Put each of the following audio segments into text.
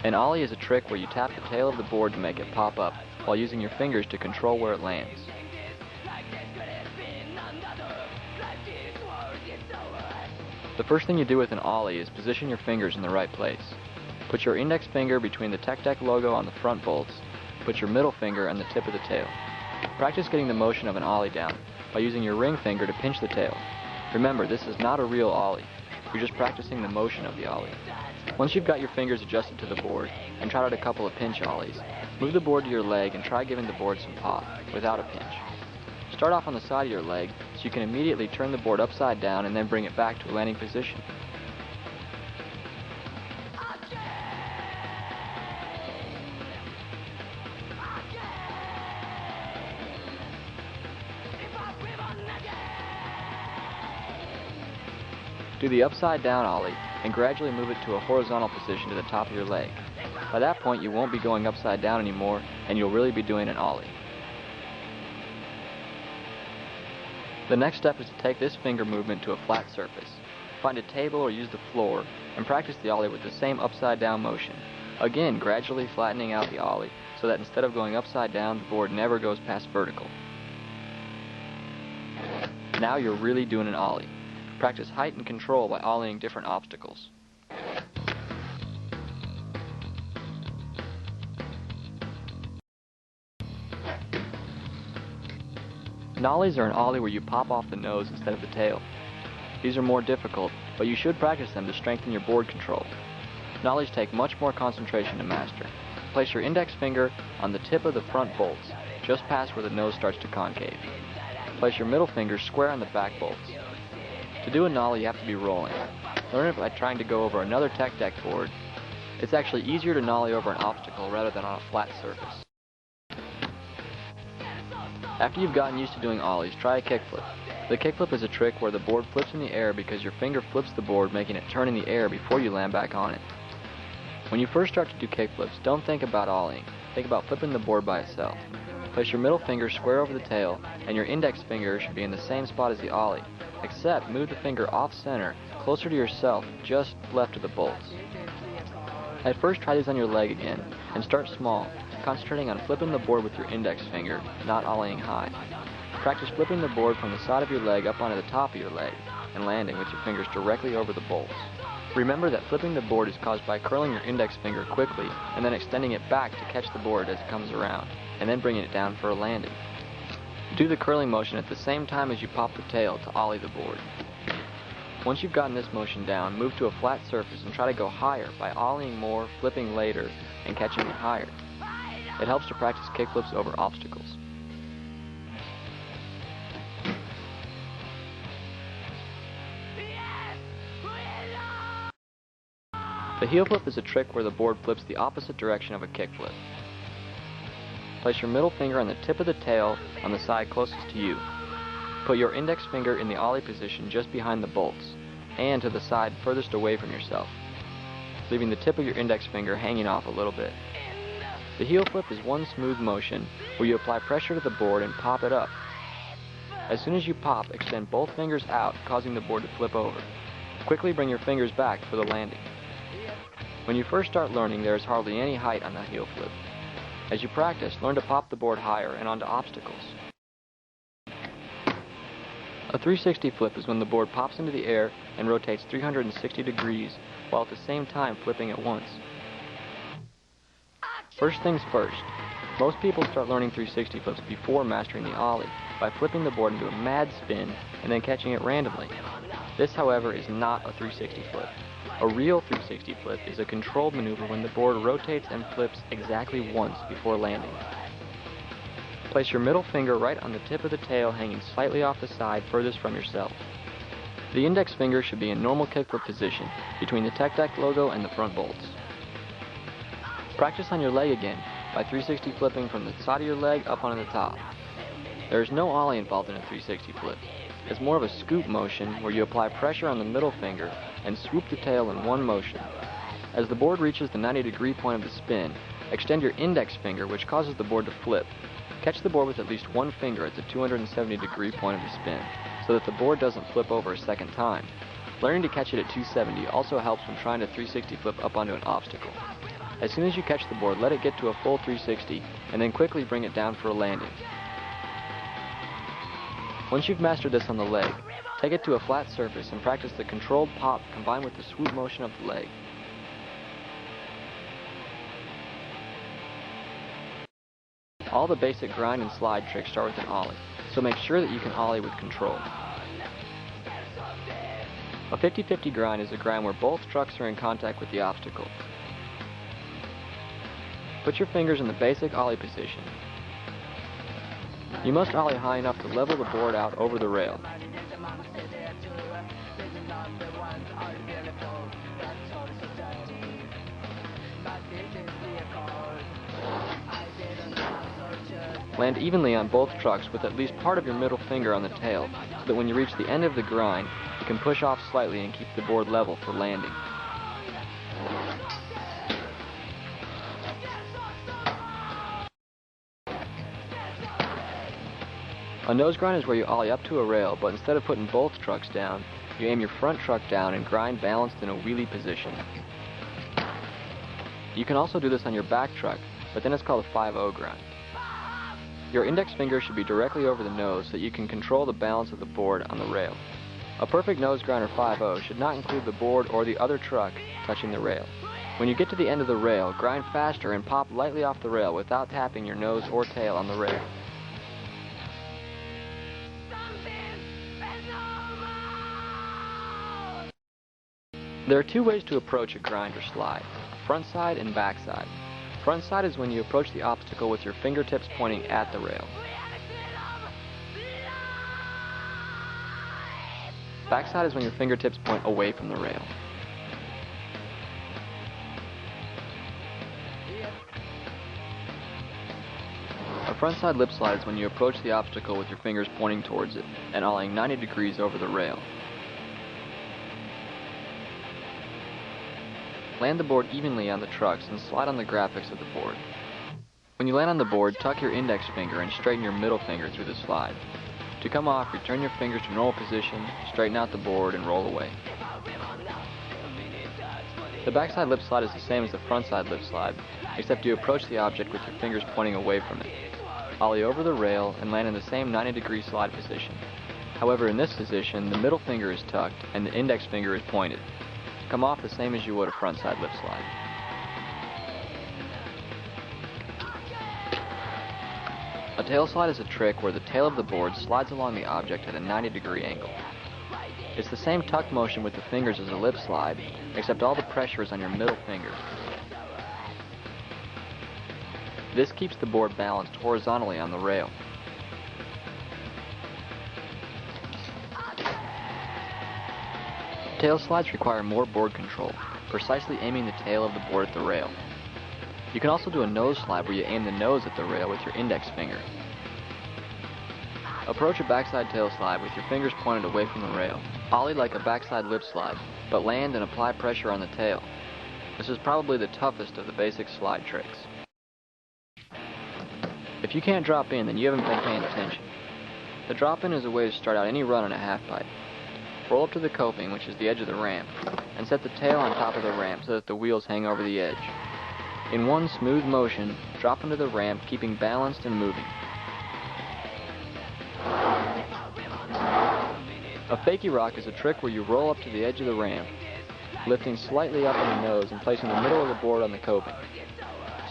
An ollie is a trick where you tap the tail of the board to make it pop up while using your fingers to control where it lands. The first thing you do with an ollie is position your fingers in the right place. Put your index finger between the Tech Deck logo on the front bolts. Put your middle finger on the tip of the tail. Practice getting the motion of an ollie down by using your ring finger to pinch the tail. Remember, this is not a real ollie. You're just practicing the motion of the ollie. Once you've got your fingers adjusted to the board and tried out a couple of pinch ollies, move the board to your leg and try giving the board some pop without a pinch. Start off on the side of your leg so you can immediately turn the board upside down and then bring it back to a landing position. Do the upside down ollie and gradually move it to a horizontal position to the top of your leg. By that point you won't be going upside down anymore and you'll really be doing an ollie. The next step is to take this finger movement to a flat surface. Find a table or use the floor and practice the ollie with the same upside down motion. Again, gradually flattening out the ollie so that instead of going upside down, the board never goes past vertical. Now you're really doing an ollie. Practice height and control by ollieing different obstacles. Nollies are an ollie where you pop off the nose instead of the tail. These are more difficult, but you should practice them to strengthen your board control. Nollies take much more concentration to master. Place your index finger on the tip of the front bolts, just past where the nose starts to concave. Place your middle finger square on the back bolts. To do a nollie, you have to be rolling. Learn it by trying to go over another Tech Deck board. It's actually easier to nollie over an obstacle rather than on a flat surface. After you've gotten used to doing ollies, try a kickflip. The kickflip is a trick where the board flips in the air because your finger flips the board, making it turn in the air before you land back on it. When you first start to do kickflips, don't think about ollieing. Think about flipping the board by itself. Place your middle finger square over the tail, and your index finger should be in the same spot as the ollie, except move the finger off center, closer to yourself, just left of the bolts. At first, try these on your leg again, and start small, concentrating on flipping the board with your index finger, not ollieing high. Practice flipping the board from the side of your leg up onto the top of your leg, and landing with your fingers directly over the bolts. Remember that flipping the board is caused by curling your index finger quickly, and then extending it back to catch the board as it comes around, and then bringing it down for a landing. Do the curling motion at the same time as you pop the tail to ollie the board. Once you've gotten this motion down, move to a flat surface and try to go higher by ollieing more, flipping later, and catching it higher. It helps to practice kickflips over obstacles. The heel flip is a trick where the board flips the opposite direction of a kickflip. Place your middle finger on the tip of the tail on the side closest to you. Put your index finger in the ollie position just behind the bolts, and to the side furthest away from yourself, leaving the tip of your index finger hanging off a little bit. The heel flip is one smooth motion where you apply pressure to the board and pop it up. As soon as you pop, extend both fingers out, causing the board to flip over. Quickly bring your fingers back for the landing. When you first start learning, there is hardly any height on the heel flip. As you practice, learn to pop the board higher and onto obstacles. A 360 flip is when the board pops into the air and rotates 360 degrees while at the same time flipping at once. First things first, most people start learning 360 flips before mastering the ollie by flipping the board into a mad spin and then catching it randomly. This, however, is not a 360 flip. A real 360 flip is a controlled maneuver when the board rotates and flips exactly once before landing. Place your middle finger right on the tip of the tail, hanging slightly off the side furthest from yourself. The index finger should be in normal kickflip position between the Tech Deck logo and the front bolts. Practice on your leg again by 360 flipping from the side of your leg up onto the top. There is no ollie involved in a 360 flip. It's more of a scoop motion where you apply pressure on the middle finger and swoop the tail in one motion. As the board reaches the 90-degree point of the spin, extend your index finger, which causes the board to flip. Catch the board with at least one finger at the 270-degree point of the spin, so that the board doesn't flip over a second time. Learning to catch it at 270 also helps when trying to 360 flip up onto an obstacle. As soon as you catch the board, let it get to a full 360, and then quickly bring it down for a landing. Once you've mastered this on the leg, take it to a flat surface and practice the controlled pop combined with the swoop motion of the leg. All the basic grind and slide tricks start with an ollie, so make sure that you can ollie with control. A 50-50 grind is a grind where both trucks are in contact with the obstacle. Put your fingers in the basic ollie position. You must ollie high enough to level the board out over the rail. Land evenly on both trucks with at least part of your middle finger on the tail, so that when you reach the end of the grind, you can push off slightly and keep the board level for landing. A nose grind is where you ollie up to a rail, but instead of putting both trucks down, you aim your front truck down and grind balanced in a wheelie position. You can also do this on your back truck, but then it's called a 5-0 grind. Your index finger should be directly over the nose so that you can control the balance of the board on the rail. A perfect nose grind or 5-0 should not include the board or the other truck touching the rail. When you get to the end of the rail, grind faster and pop lightly off the rail without tapping your nose or tail on the rail. There are two ways to approach a grind or slide, front side and back side. Front side is when you approach the obstacle with your fingertips pointing at the rail. Back side is when your fingertips point away from the rail. A front side lip slide is when you approach the obstacle with your fingers pointing towards it and ollieing 90 degrees over the rail. Land the board evenly on the trucks and slide on the graphics of the board. When you land on the board, tuck your index finger and straighten your middle finger through the slide. To come off, return your fingers to normal position, straighten out the board, and roll away. The backside lip slide is the same as the frontside lip slide, except you approach the object with your fingers pointing away from it. Ollie over the rail and land in the same 90-degree slide position. However, in this position, the middle finger is tucked and the index finger is pointed. Come off the same as you would a frontside lip slide. A tail slide is a trick where the tail of the board slides along the object at a 90-degree angle. It's the same tuck motion with the fingers as a lip slide, except all the pressure is on your middle finger. This keeps the board balanced horizontally on the rail. Tail slides require more board control, precisely aiming the tail of the board at the rail. You can also do a nose slide where you aim the nose at the rail with your index finger. Approach a backside tail slide with your fingers pointed away from the rail. Ollie like a backside lip slide, but land and apply pressure on the tail. This is probably the toughest of the basic slide tricks. If you can't drop in, then you haven't been paying attention. The drop in is a way to start out any run on a half pipe. Roll up to the coping, which is the edge of the ramp, and set the tail on top of the ramp so that the wheels hang over the edge. In one smooth motion, drop into the ramp, keeping balanced and moving. A fakie rock is a trick where you roll up to the edge of the ramp, lifting slightly up on the nose and placing the middle of the board on the coping.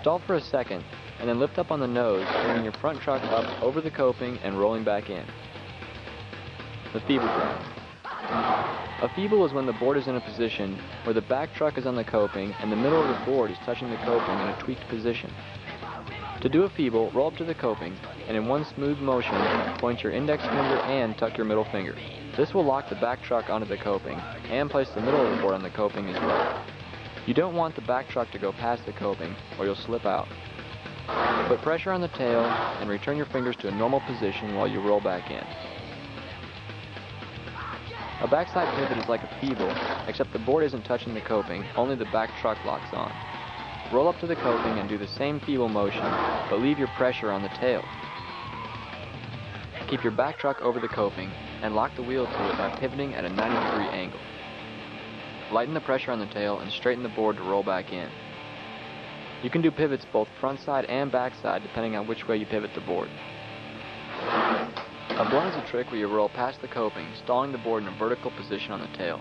Stall for a second, and then lift up on the nose, bringing your front truck up over the coping and rolling back in. The feeble grind. A feeble is when the board is in a position where the back truck is on the coping and the middle of the board is touching the coping in a tweaked position. To do a feeble, roll up to the coping, and in one smooth motion, point your index finger and tuck your middle finger. This will lock the back truck onto the coping, and place the middle of the board on the coping as well. You don't want the back truck to go past the coping, or you'll slip out. Put pressure on the tail, and return your fingers to a normal position while you roll back in. A backside pivot is like a feeble, except the board isn't touching the coping, only the back truck locks on. Roll up to the coping and do the same feeble motion, but leave your pressure on the tail. Keep your back truck over the coping, and lock the wheel to it by pivoting at a 90-degree angle. Lighten the pressure on the tail and straighten the board to roll back in. You can do pivots both front side and back side depending on which way you pivot the board. A blunt is a trick where you roll past the coping, stalling the board in a vertical position on the tail.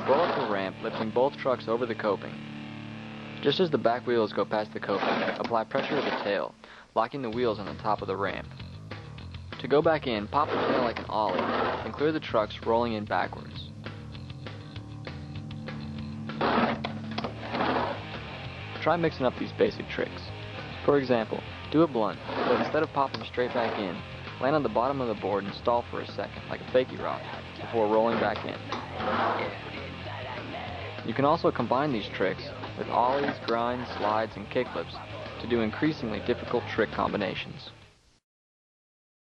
Roll up the ramp, lifting both trucks over the coping. Just as the back wheels go past the coping, apply pressure to the tail, locking the wheels on the top of the ramp. To go back in, pop the tail like an ollie, and clear the trucks, rolling in backwards. Try mixing up these basic tricks. For example, do a blunt, but instead of popping straight back in, land on the bottom of the board and stall for a second, like a fakie rock, before rolling back in. You can also combine these tricks with ollies, grinds, slides, and kickflips to do increasingly difficult trick combinations.